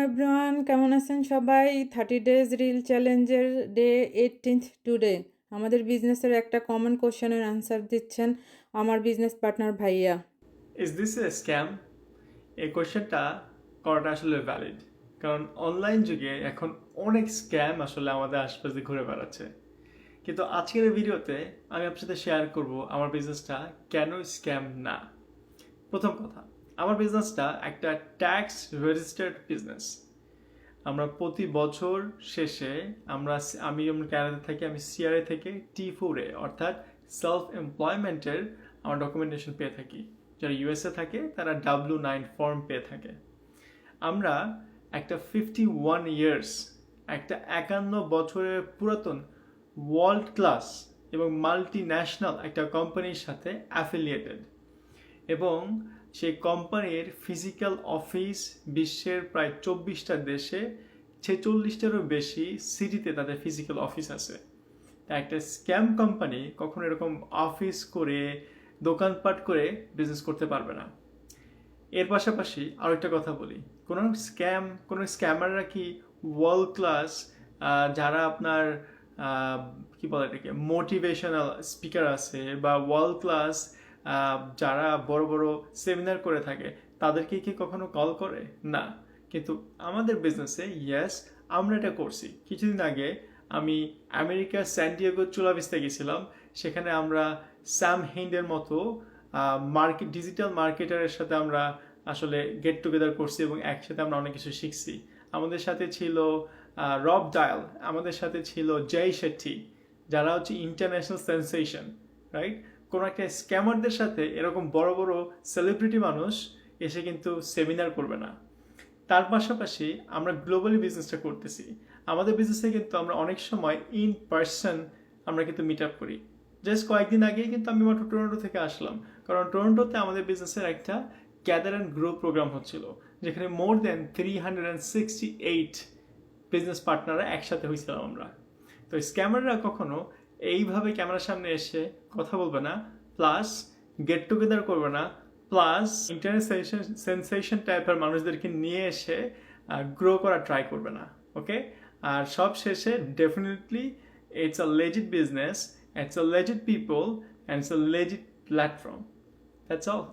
Everyone, কেমন আছেন সবাই? 30 ডেজ রিল চ্যালেঞ্জের ডে 18th টুডে। আমাদের বিজনেসের একটা কমন কোশ্চেনের আনসার দিচ্ছেন আমার বিজনেস পার্টনার ভাইয়া। Is this A scam? এই কোয়েশ্চেনটা করাটা আসলে ভ্যালিড, কারণ অনলাইন যুগে এখন অনেক স্ক্যাম আসলে আমাদের আশপাশে ঘুরে বেড়াচ্ছে। কিন্তু আজকের এই ভিডিওতে আমি আপনার সাথে শেয়ার করব আমার বিজনেসটা কেন স্ক্যাম না। প্রথম কথা, আমার বিজনেসটা একটা ট্যাক্স রেজিস্টার্ড বিজনেস। আমরা প্রতি বছর শেষে আমি যেমন ক্যানাডা থাকি, আমি সিআরএ থেকে T4A অর্থাৎ সেলফ এমপ্লয়মেন্টের আমার ডকুমেন্টেশন পেয়ে থাকি। যারা ইউএসএ থাকে তারা W9 ফর্ম পেয়ে থাকে। আমরা একটা 51 ইয়ার্স, একটা 51 বছরের পুরাতন ওয়ার্ল্ড ক্লাস এবং মাল্টি ন্যাশনাল একটা কোম্পানির সাথে অ্যাফিলিয়েটেড, এবং সেই কোম্পানির ফিজিক্যাল অফিস বিশ্বের প্রায় 24টা দেশে, 46টারও বেশি সিটিতে তাদের ফিজিক্যাল অফিস আছে। একটা স্ক্যাম কোম্পানি কখনো এরকম অফিস করে দোকানপাট করে বিজনেস করতে পারবে না। এর পাশাপাশি আরও একটা কথা বলি, কোনো স্ক্যামাররা কি ওয়ার্ল্ড ক্লাস যারা আপনার কি বলে এটাকে মোটিভেশনাল স্পিকার আছে বা ওয়ার্ল্ড ক্লাস যারা বড় বড় সেমিনার করে থাকে তাদেরকে কি কখনো কল করে? না। কিন্তু আমাদের বিজনেসে ইয়েস, আমরা এটা করছি। কিছুদিন আগে আমি আমেরিকার স্যান ডিয়েগো চুলা ভিস্তা গেছিলাম। সেখানে আমরা স্যাম হিন্ডের মতো ডিজিটাল মার্কেটারের সাথে আমরা আসলে গেট টুগেদার করছি এবং একসাথে আমরা অনেক কিছু শিখছি। আমাদের সাথে ছিল রব ডায়াল, আমাদের সাথে ছিল জয় শেট্টি, যারা হচ্ছে ইন্টারন্যাশনাল সেন্সেশন, রাইট? কোনো একটা স্ক্যামারদের সাথে এরকম বড় বড় সেলিব্রিটি মানুষ এসে কিন্তু সেমিনার করবে না। তার পাশাপাশি আমরা গ্লোবালি বিজনেসটা করতেছি। আমাদের বিজনেসে কিন্তু আমরা অনেক সময় ইন পার্সন আমরা কিন্তু মিট আপ করি। জাস্ট কয়েকদিন আগেই কিন্তু আমি মাত্র টরন্টো থেকে আসলাম, কারণ টরন্টোতে আমাদের বিজনেসের একটা গ্যাদার অ্যান্ড গ্রো প্রোগ্রাম হচ্ছিল, যেখানে মোর দেন 368 বিজনেস পার্টনাররা একসাথে হয়েছিলাম আমরা। তো স্ক্যামাররা কখনো এইভাবে ক্যামেরার সামনে এসে কথা বলবে না, প্লাস গেট টুগেদার করবে না, প্লাস ইন্টারনেট সেন্সেশন টাইপের মানুষদেরকে নিয়ে এসে গ্রো করা ট্রাই করবে না। ওকে? আর সব শেষে definitely it's a legit business, it's a legit people, and it's a legit platform. That's all.